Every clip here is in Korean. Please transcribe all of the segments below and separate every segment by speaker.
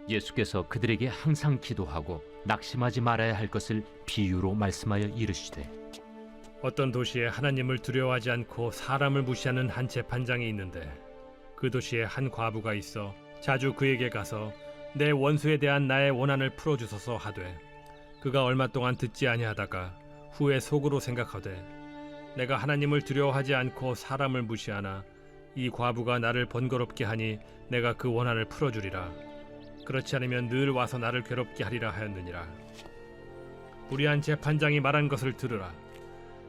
Speaker 1: 예수께서 그들에게 항상 기도하고 낙심하지 말아야 할 것을 비유로 말씀하여 이르시되,
Speaker 2: 어떤 도시에 하나님을 두려워하지 않고 사람을 무시하는 한 재판장이 있는데, 그 도시에 한 과부가 있어 자주 그에게 가서 내 원수에 대한 나의 원한을 풀어주소서 하되, 그가 얼마 동안 듣지 아니하다가 후에 속으로 생각하되, 내가 하나님을 두려워하지 않고 사람을 무시하나 이 과부가 나를 번거롭게 하니 내가 그 원한을 풀어주리라. 그렇지 않으면 늘 와서 나를 괴롭게 하리라 하였느니라. 불의한 재판장이 말한 것을 들으라.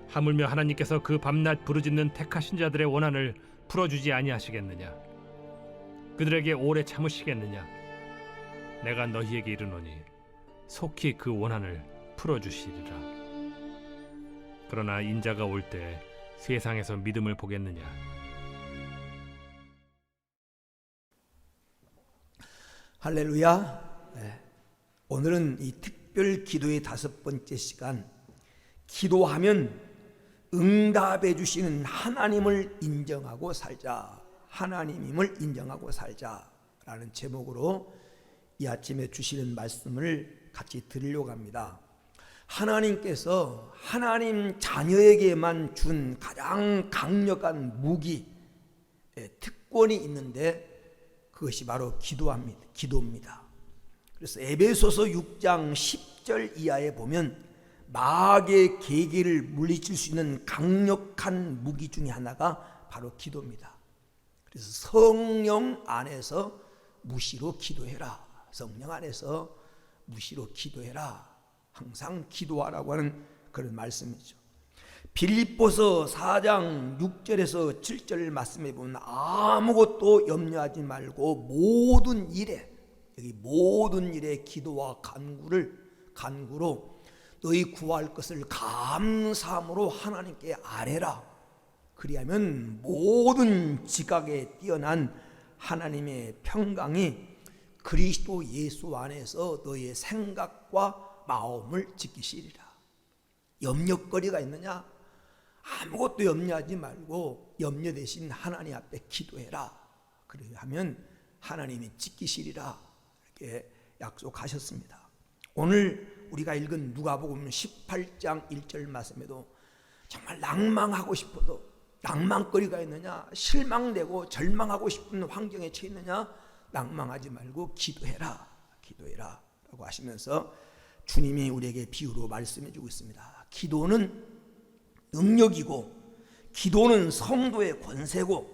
Speaker 2: 하물며 하나님께서 그 밤낮 부르짖는 택하신 자들의 원한을 풀어주지 아니하시겠느냐? 그들에게 오래 참으시겠느냐? 내가 너희에게 이르노니 속히 그 원한을 풀어주시리라. 그러나 인자가 올 때 세상에서 믿음을 보겠느냐?
Speaker 3: 할렐루야. 오늘은 이 특별 기도의 5번째 시간, 기도하면 응답해 주시는 하나님을 인정하고 살자, 하나님임을 인정하고 살자라는 제목으로 이 아침에 주시는 말씀을 같이 들으려고 합니다. 하나님께서 하나님 자녀에게만 준 가장 강력한 무기, 특권이 있는데 그것이 바로 기도입니다. 그래서 에베소서 6장 10절 이하에 보면 마귀의 계계를 물리칠 수 있는 강력한 무기 중에 하나가 바로 기도입니다. 그래서 성령 안에서 무시로 기도해라. 성령 안에서 무시로 기도해라. 항상 기도하라고 하는 그런 말씀이죠. 빌립보서 4장 6절에서 7절 말씀해 보면 아무것도 염려하지 말고 모든 일에, 여기 모든 일에 기도와 간구로 너희 구할 것을 감사함으로 하나님께 아뢰라. 그리하면 모든 지각에 뛰어난 하나님의 평강이 그리스도 예수 안에서 너희의 생각과 마음을 지키시리라. 염려거리가 있느냐? 아무것도 염려하지 말고 염려 대신 하나님 앞에 기도해라. 그리하면 하나님이 지키시리라. 이렇게 약속하셨습니다. 오늘 우리가 읽은 누가복음 18장 1절 말씀에도 정말 낭망하고 싶어도, 낭망거리가 있느냐? 실망되고 절망하고 싶은 환경에 처해 있느냐? 낭망하지 말고 기도해라 라고 하시면서 주님이 우리에게 비유로 말씀해 주고 있습니다. 기도는 능력이고, 기도는 성도의 권세고,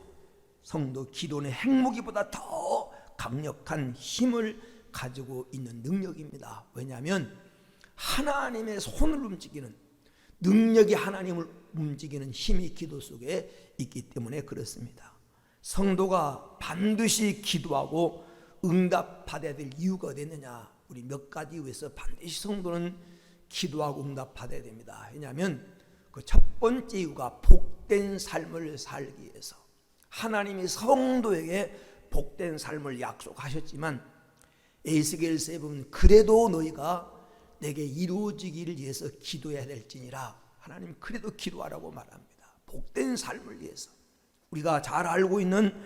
Speaker 3: 기도는 핵무기보다 더 강력한 힘을 가지고 있는 능력입니다. 왜냐하면 하나님의 손을 움직이는 능력이, 하나님을 움직이는 힘이 기도 속에 있기 때문에 그렇습니다. 성도가 반드시 기도하고 응답받아야 될 이유가 어디 있느냐? 우리 몇 가지 이유에서 반드시 성도는 기도하고 응답받아야 됩니다. 왜냐하면 그 첫 번째 이유가 복된 삶을 살기 위해서, 하나님이 성도에게 복된 삶을 약속하셨지만 에스겔서에 보면 그래도 너희가 내게 이루어지기를 위해서 기도해야 될지니라. 하나님 그래도 기도하라고 말합니다. 복된 삶을 위해서. 우리가 잘 알고 있는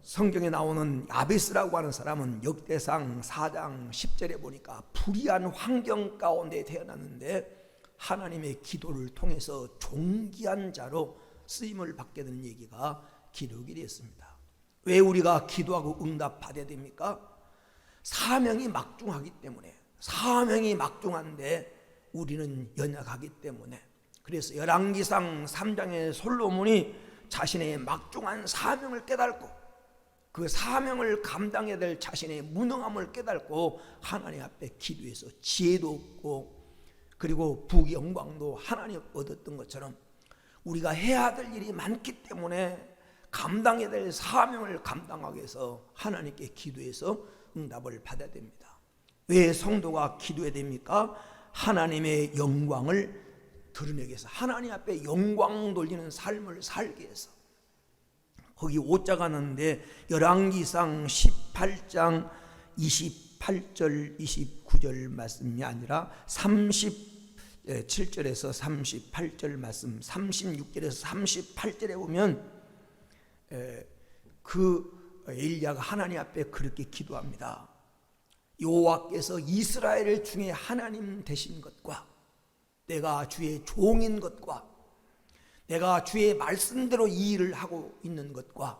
Speaker 3: 성경에 나오는 야베스라고 하는 사람은 역대상 4장 10절에 보니까 불의한 환경 가운데 태어났는데 하나님의 기도를 통해서 존귀한 자로 쓰임을 받게 되는 얘기가 기록이 되었습니다. 왜 우리가 기도하고 응답받아야 됩니까? 사명이 막중하기 때문에, 사명이 막중한데 우리는 연약하기 때문에. 그래서 열왕기상 3장의 솔로몬이 자신의 막중한 사명을 깨닫고, 그 사명을 감당해야 될 자신의 무능함을 깨닫고 하나님 앞에 기도해서 지혜도 얻고, 그리고 부영광도 하나님 얻었던 것처럼 우리가 해야 될 일이 많기 때문에 감당해야 될 사명을 감당하기 위해서 하나님께 기도해서 응답을 받아야 됩니다. 왜 성도가 기도해야 됩니까? 하나님의 영광을 드러내기 위해서, 하나님 앞에 영광 돌리는 삶을 살기 위해서. 거기 5자가 나는데 열왕기상 18장 28절 29절 말씀이 아니라 37절에서 38절 말씀, 36절에서 38절에 보면 그 엘리야가 하나님 앞에 그렇게 기도합니다. 여호와께서 이스라엘 중에 하나님 되신 것과 내가 주의 종인 것과 내가 주의 말씀대로 이 일을 하고 있는 것과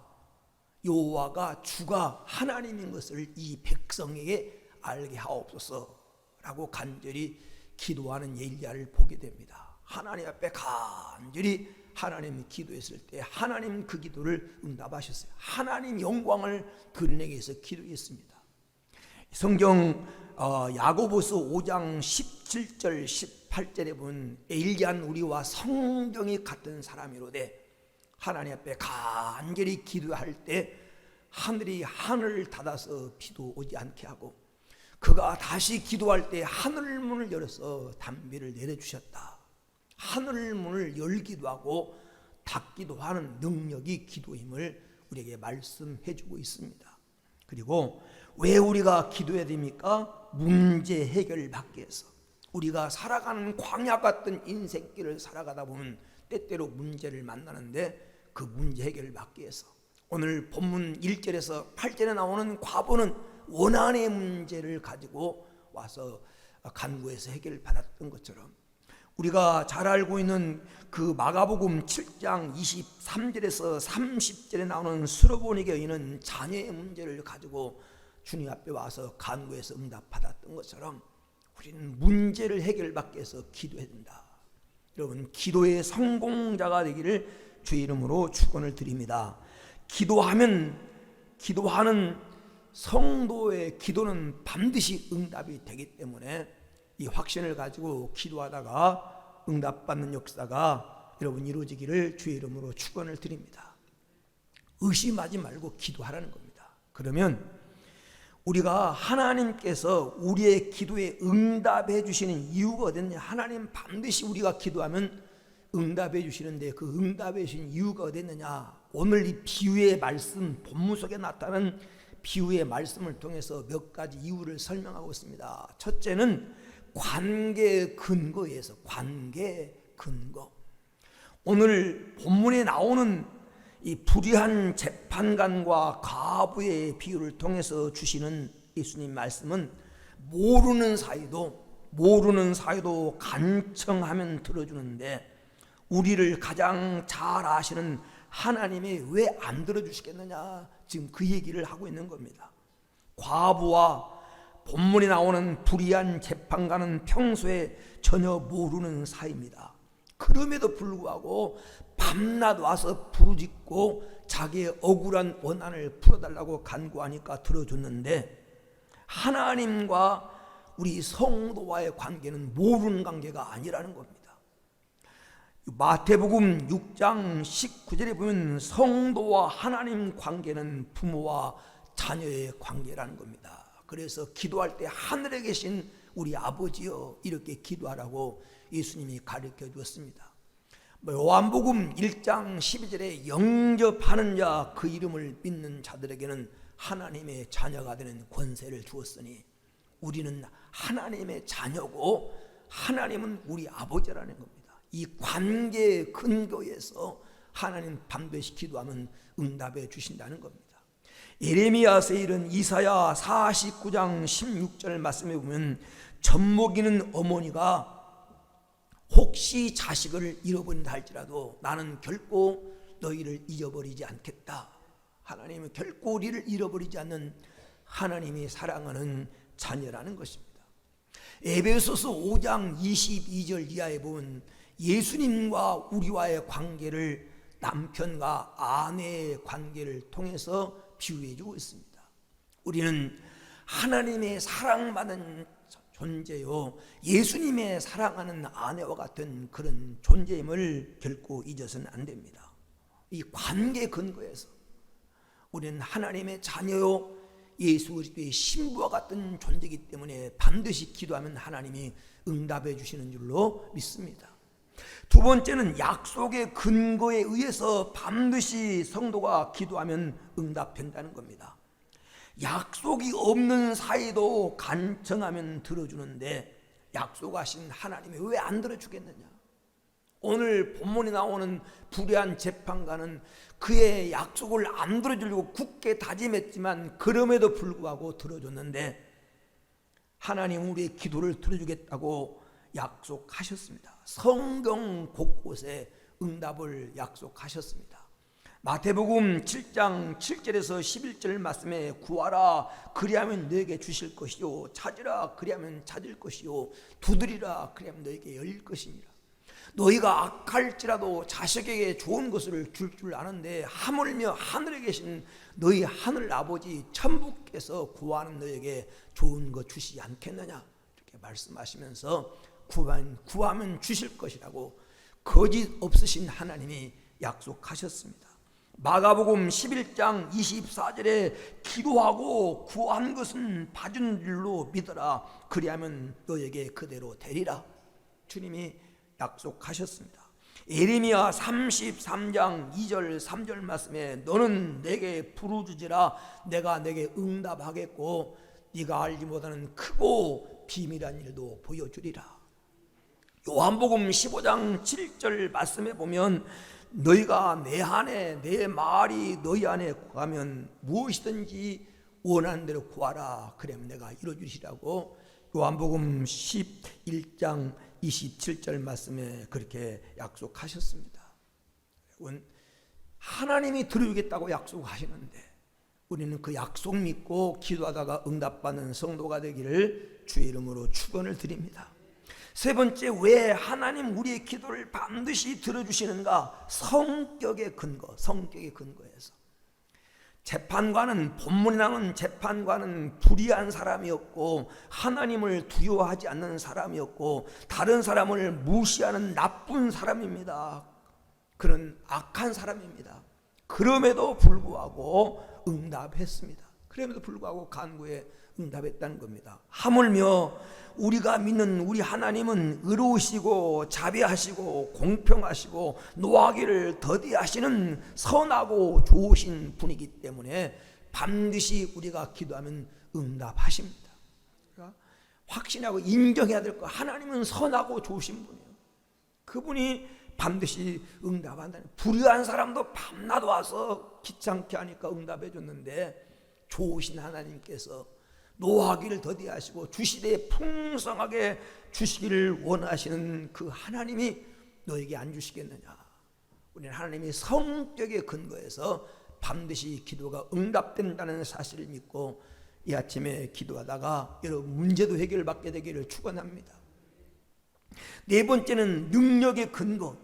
Speaker 3: 여호와가 주가 하나님인 것을 이 백성에게 알게 하옵소서라고 간절히 기도하는 엘리야를 보게 됩니다. 하나님 앞에 간절히 하나님이 기도했을 때 하나님 그 기도를 응답하셨어요. 하나님 영광을 드러내기 위해서 기도했습니다. 성경 야고보서 5장 17절 18절에 보면 엘리야는 우리와 성경이 같은 사람이로되 하나님 앞에 간절히 기도할 때 하늘이 하늘을 닫아서 비도 오지 않게 하고 그가 다시 기도할 때 하늘 문을 열어서 단비를 내려주셨다. 하늘 문을 열기도 하고 닫기도 하는 능력이 기도임을 우리에게 말씀해 주고 있습니다. 그리고 왜 우리가 기도해야 됩니까? 문제 해결을 받기 위해서. 우리가 살아가는 광야 같은 인생길을 살아가다 보면 때때로 문제를 만나는데 그 문제 해결을 받기 위해서 오늘 본문 1절에서 8절에 나오는 과부는 원한의 문제를 가지고 와서 간구해서 해결을 받았던 것처럼 우리가 잘 알고 있는 그 마가복음 7장 23절에서 30절에 나오는 수로보니 여인은 자녀의 문제를 가지고 주님 앞에 와서 간구해서 응답받았던 것처럼 우리는 문제를 해결받기 위해서 기도해야 된다. 여러분 기도의 성공자가 되기를 주의 이름으로 축원을 드립니다. 기도하는 성도의 기도는 반드시 응답이 되기 때문에 이 확신을 가지고 기도하다가 응답받는 역사가 여러분 이루어지기를 주의 이름으로 축원을 드립니다. 의심하지 말고 기도하라는 겁니다. 그러면 우리가 하나님께서 우리의 기도에 응답해 주시는 이유가 어딨냐? 하나님 반드시 우리가 기도하면 응답해 주시는데 그 응답해 주신 이유가 어딨느냐? 오늘 이 비유의 말씀 본문 속에 나타난 비유의 말씀을 통해서 몇 가지 이유를 설명하고 있습니다. 첫째는 관계 근거에서 관계 근거. 오늘 본문에 나오는 이 불의한 재판관과 과부의 비유를 통해서 주시는 예수님 말씀은 모르는 사이도 간청하면 들어주는데 우리를 가장 잘 아시는 하나님이 왜 안 들어주시겠느냐, 지금 그 얘기를 하고 있는 겁니다. 과부와 본문에 나오는 불의한 재판관은 평소에 전혀 모르는 사이입니다. 그럼에도 불구하고 밤낮 와서 부르짖고 자기의 억울한 원한을 풀어달라고 간구하니까 들어줬는데 하나님과 우리 성도와의 관계는 모르는 관계가 아니라는 겁니다. 마태복음 6장 19절에 보면 성도와 하나님 관계는 부모와 자녀의 관계라는 겁니다. 그래서 기도할 때 하늘에 계신 우리 아버지여 이렇게 기도하라고 예수님이 가르쳐 주었습니다. 요한복음 1장 12절에 영접하는 자 그 이름을 믿는 자들에게는 하나님의 자녀가 되는 권세를 주었으니 우리는 하나님의 자녀고 하나님은 우리 아버지라는 겁니다. 이 관계 근거에서 하나님 반드시 기도하면 응답해 주신다는 겁니다. 예레미야서 일은 이사야 49장 16절 말씀에 보면 젖먹이는 어머니가 혹시 자식을 잃어버린다 할지라도 나는 결코 너희를 잊어버리지 않겠다. 하나님은 결코 우리를 잃어버리지 않는 하나님이 사랑하는 자녀라는 것입니다. 에베소서 5장 22절 이하에 보면 예수님과 우리와의 관계를 남편과 아내의 관계를 통해서 비유해 주고 있습니다. 우리는 하나님의 사랑받는 존재요 예수님의 사랑하는 아내와 같은 그런 존재임을 결코 잊어서는 안 됩니다. 이 관계 근거에서 우리는 하나님의 자녀요 예수 그리스도의 신부와 같은 존재이기 때문에 반드시 기도하면 하나님이 응답해 주시는 줄로 믿습니다. 두 번째는 약속의 근거에 의해서 반드시 성도가 기도하면 응답된다는 겁니다. 약속이 없는 사이도 간청하면 들어주는데 약속하신 하나님이 왜 안 들어주겠느냐? 오늘 본문에 나오는 불의한 재판관은 그의 약속을 안 들어주려고 굳게 다짐했지만 그럼에도 불구하고 들어줬는데 하나님 우리의 기도를 들어주겠다고 약속하셨습니다. 성경 곳곳에 응답을 약속하셨습니다. 마태복음 7장 7절에서 11절 말씀에 구하라 그리하면 너에게 주실 것이요 찾으라 그리하면 찾을 것이요 두드리라 그리하면 너에게 열릴 것이니라. 너희가 악할지라도 자식에게 좋은 것을 줄 아는데 하물며 하늘에 계신 너희 하늘 아버지 천부께서 구하는 너에게 좋은 것 주시지 않겠느냐 이렇게 말씀하시면서 구하면 주실 것이라고 거짓 없으신 하나님이 약속하셨습니다. 마가복음 11장 24절에 기도하고 구한 것은 받은 줄로 믿어라 그리하면 너에게 그대로 되리라 주님이 약속하셨습니다. 예레미야 33장 2절 3절 말씀에 너는 내게 부르짖으라 내가 내게 응답하겠고 네가 알지 못하는 크고 비밀한 일도 보여주리라. 요한복음 15장 7절 말씀에 보면 너희가 내 안에 내 말이 너희 안에 구하면 무엇이든지 원하는 대로 구하라 그러면 내가 이루어주시라고 요한복음 11장 27절 말씀에 그렇게 약속하셨습니다. 하나님이 들어주겠다고 약속하시는데 우리는 그 약속 믿고 기도하다가 응답받는 성도가 되기를 주의 이름으로 축원을 드립니다. 세 번째, 왜 하나님 우리의 기도를 반드시 들어주시는가? 성격의 근거에서. 재판관은 본문에 나오는 재판관은 불의한 사람이었고 하나님을 두려워하지 않는 사람이었고 다른 사람을 무시하는 나쁜 사람입니다. 그런 악한 사람입니다. 그럼에도 불구하고 응답했습니다. 그럼에도 불구하고 간구에 응답했다는 겁니다. 하물며 우리가 믿는 우리 하나님은 의로우시고 자비하시고 공평하시고 노하기를 더디하시는 선하고 좋으신 분이기 때문에 반드시 우리가 기도하면 응답하십니다. 그러니까 확신하고 인정해야 될 거, 하나님은 선하고 좋으신 분이에요. 그분이 반드시 응답한다는. 불의한 사람도 밤낮 와서 귀찮게 하니까 응답해 줬는데 좋으신 하나님께서 노하기를 더디하시고 주시되 풍성하게 주시기를 원하시는 그 하나님이 너에게 안 주시겠느냐. 우리는 하나님이 성격의 근거에서 반드시 기도가 응답된다는 사실을 믿고 이 아침에 기도하다가 여러분 문제도 해결받게 되기를 축원합니다. 네 번째는 능력의 근거.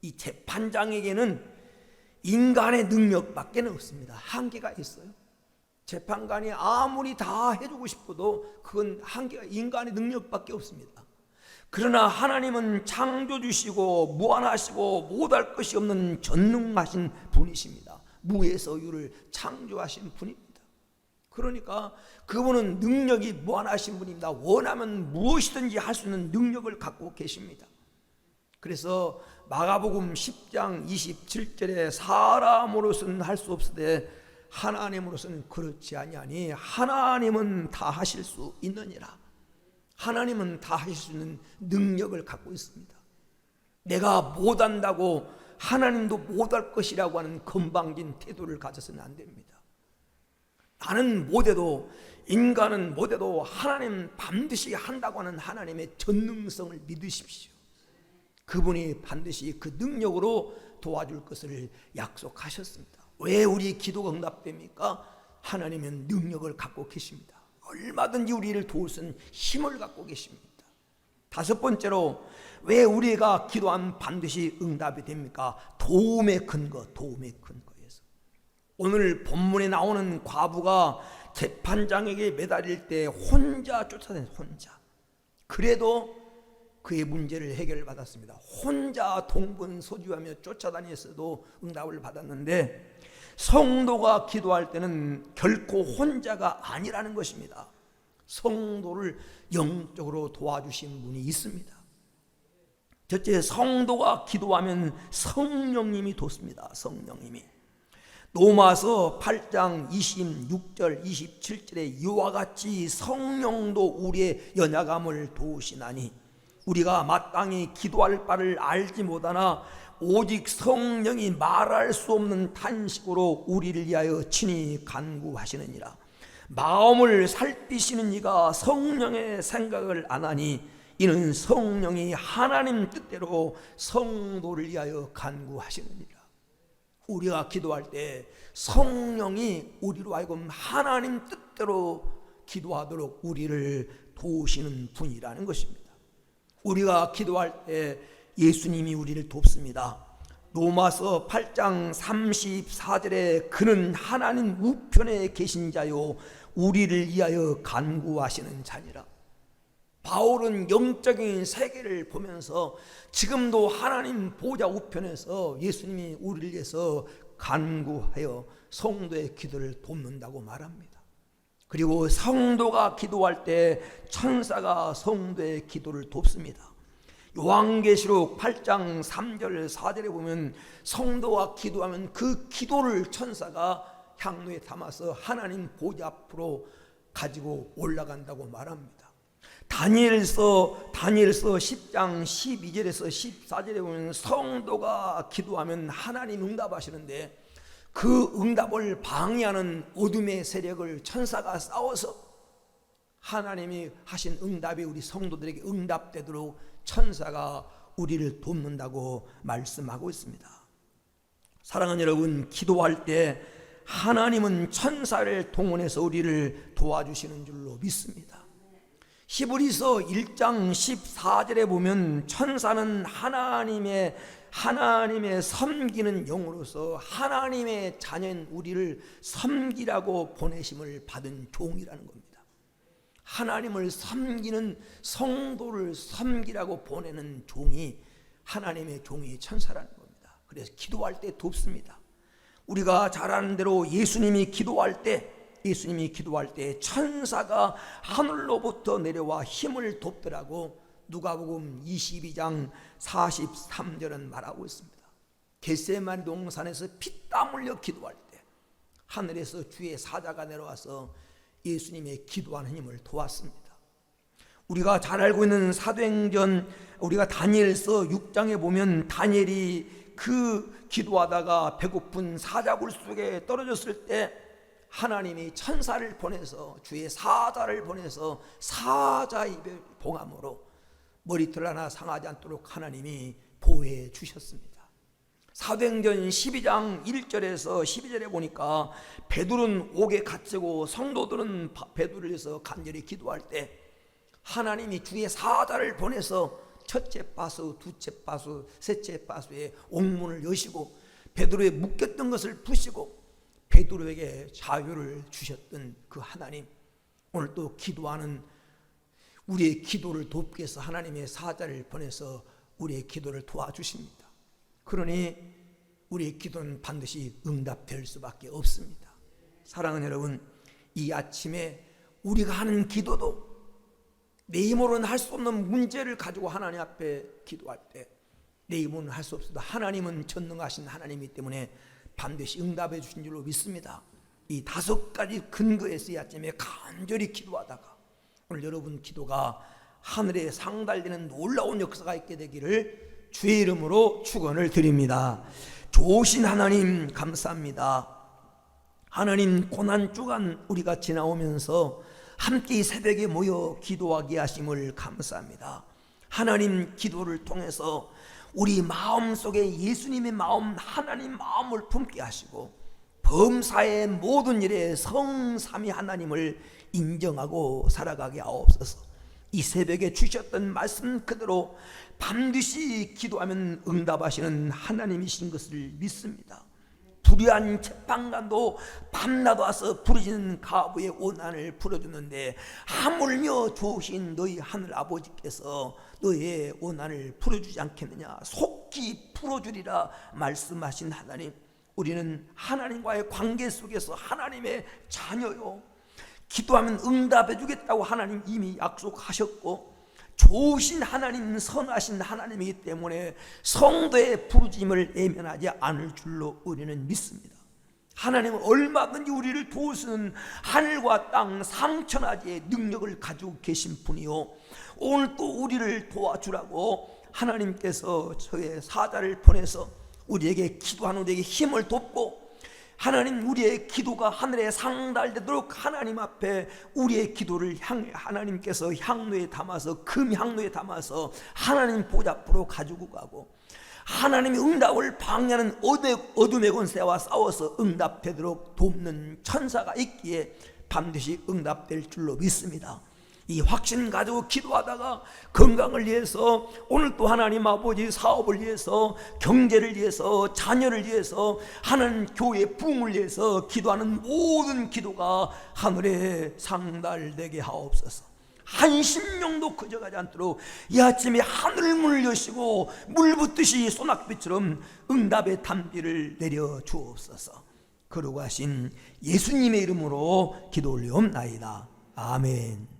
Speaker 3: 이 재판장에게는 인간의 능력밖에 없습니다. 한계가 있어요. 재판관이 아무리 다 해주고 싶어도 그건 한계가 인간의 능력밖에 없습니다. 그러나 하나님은 창조주시고 무한하시고 못할 것이 없는 전능하신 분이십니다. 무에서 유를 창조하신 분입니다. 그러니까 그분은 능력이 무한하신 분입니다. 원하면 무엇이든지 할 수 있는 능력을 갖고 계십니다. 그래서 마가복음 10장 27절에 사람으로서는 할 수 없으되 하나님으로서는 그렇지 아니하니 하나님은 다 하실 수 있느니라. 하나님은 다 하실 수 있는 능력을 갖고 있습니다. 내가 못한다고 하나님도 못할 것이라고 하는 건방진 태도를 가져서는 안 됩니다. 나는 못해도 인간은 못해도 하나님 반드시 한다고 하는 하나님의 전능성을 믿으십시오. 그분이 반드시 그 능력으로 도와줄 것을 약속하셨습니다. 왜 우리 기도가 응답됩니까? 하나님은 능력을 갖고 계십니다. 얼마든지 우리를 도울 수 있는 힘을 갖고 계십니다. 다섯 번째로 왜 우리가 기도하면 반드시 응답이 됩니까? 도움의 근거에서. 오늘 본문에 나오는 과부가 재판장에게 매달릴 때 혼자 쫓아다녔어요. 혼자. 그래도 그의 문제를 해결받았습니다. 혼자 동분서주하며 쫓아다녔어도 응답을 받았는데 성도가 기도할 때는 결코 혼자가 아니라는 것입니다. 성도를 영적으로 도와주신 분이 있습니다. 첫째, 성도가 기도하면 성령님이 돕습니다. 성령님이. 로마서 8장 26절 27절에 이와 같이 성령도 우리의 연약함을 도우시나니 우리가 마땅히 기도할 바를 알지 못하나 오직 성령이 말할 수 없는 탄식으로 우리를 위하여 친히 간구하시느니라. 마음을 살피시는 이가 성령의 생각을 안 하니 이는 성령이 하나님 뜻대로 성도를 위하여 간구하시느니라. 우리가 기도할 때 성령이 우리로 하여금 하나님 뜻대로 기도하도록 우리를 도우시는 분이라는 것입니다. 우리가 기도할 때 예수님이 우리를 돕습니다. 로마서 8장 34절에 그는 하나님 우편에 계신 자요 우리를 위하여 간구하시는 자니라. 바울은 영적인 세계를 보면서 지금도 하나님 보좌 우편에서 예수님이 우리를 위해서 간구하여 성도의 기도를 돕는다고 말합니다. 그리고 성도가 기도할 때 천사가 성도의 기도를 돕습니다. 요한계시록 8장 3절 4절에 보면 성도가 기도하면 그 기도를 천사가 향로에 담아서 하나님 보좌 앞으로 가지고 올라간다고 말합니다. 다니엘서 10장 12절에서 14절에 보면 성도가 기도하면 하나님 응답하시는데 그 응답을 방해하는 어둠의 세력을 천사가 싸워서 하나님이 하신 응답이 우리 성도들에게 응답되도록 천사가 우리를 돕는다고 말씀하고 있습니다. 사랑하는 여러분, 기도할 때 하나님은 천사를 동원해서 우리를 도와주시는 줄로 믿습니다. 히브리서 1장 14절에 보면 천사는 하나님의 섬기는 영으로서 하나님의 자녀인 우리를 섬기라고 보내심을 받은 종이라는 겁니다. 하나님을 섬기는 성도를 섬기라고 보내는 종이 하나님의 종이 천사라는 겁니다. 그래서 기도할 때 돕습니다. 우리가 잘 아는 대로 예수님이 기도할 때 천사가 하늘로부터 내려와 힘을 돕더라고 누가복음 22장 43절은 말하고 있습니다. 겟세마네 동산에서 피땀 흘려 기도할 때 하늘에서 주의 사자가 내려와서 예수님의 기도하는 힘을 도왔습니다. 우리가 잘 알고 있는 사도행전 우리가 다니엘서 6장에 보면 다니엘이 그 기도하다가 배고픈 사자굴 속에 떨어졌을 때 하나님이 천사를 보내서 주의 사자를 보내서 사자 입의 봉함으로 머리털 하나 상하지 않도록 하나님이 보호해 주셨습니다. 사도행전 12장 1절에서 12절에 보니까 베드로는 옥에 갇히고 성도들은 베드로를 위해서 간절히 기도할 때 하나님이 주의 사자를 보내서 첫째 바수, 두째 바수, 셋째 바수에 옥문을 여시고 베드로의 묶였던 것을 푸시고 베드로에게 자유를 주셨던 그 하나님, 오늘 또 기도하는 우리의 기도를 돕기 위해서 하나님의 사자를 보내서 우리의 기도를 도와주십니다. 그러니 우리의 기도는 반드시 응답될 수밖에 없습니다. 사랑하는 여러분, 이 아침에 우리가 하는 기도도 내 힘으로는 할 수 없는 문제를 가지고 하나님 앞에 기도할 때 내 힘으로는 할 수 없어도 하나님은 전능하신 하나님이기 때문에 반드시 응답해 주신 줄로 믿습니다. 이 5가지 근거에서 이 아침에 간절히 기도하다가 오늘 여러분 기도가 하늘에 상달되는 놀라운 역사가 있게 되기를 주의 이름으로 축원을 드립니다. 좋으신 하나님 감사합니다. 하나님 고난 주간 우리가 지나오면서 함께 이 새벽에 모여 기도하게 하심을 감사합니다. 하나님 기도를 통해서 우리 마음속에 예수님의 마음, 하나님 마음을 품게 하시고 범사의 모든 일에 성삼위 하나님을 인정하고 살아가게 하옵소서. 이 새벽에 주셨던 말씀 그대로 반드시 기도하면 응답하시는 하나님이신 것을 믿습니다. 불의한 재판관도 밤낮 와서 부르짖는 가부의 원한을 풀어주는데 하물며 좋으신 너희 하늘 아버지께서 너희의 원한을 풀어주지 않겠느냐. 속히 풀어주리라 말씀하신 하나님, 우리는 하나님과의 관계 속에서 하나님의 자녀요, 기도하면 응답해 주겠다고 하나님 이미 약속하셨고 좋으신 하나님, 선하신 하나님이기 때문에 성도의 부르짖음을 외면하지 않을 줄로 우리는 믿습니다. 하나님은 얼마든지 우리를 도우시는 하늘과 땅 상천하지의 능력을 가지고 계신 분이요, 오늘 또 우리를 도와주라고 하나님께서 저의 사자를 보내서 우리에게 기도하는 우리에게 힘을 돕고, 하나님 우리의 기도가 하늘에 상달되도록 하나님 앞에 우리의 기도를 하나님께서 향로에 담아서, 금 향로에 담아서 하나님 보좌 앞으로 가지고 가고, 하나님의 응답을 방해하는 어둠의 권세와 싸워서 응답되도록 돕는 천사가 있기에 반드시 응답될 줄로 믿습니다. 이 확신 가지고 기도하다가 건강을 위해서, 오늘 또 하나님 아버지 사업을 위해서, 경제를 위해서, 자녀를 위해서, 하나님 교회 부흥을 위해서 기도하는 모든 기도가 하늘에 상달되게 하옵소서. 한 심령도 그져가지 않도록 이 아침에 하늘문을 여시고 물 붓듯이 소낙비처럼 응답의 단비를 내려 주옵소서. 거룩하신 예수님의 이름으로 기도 올리옵나이다. 아멘.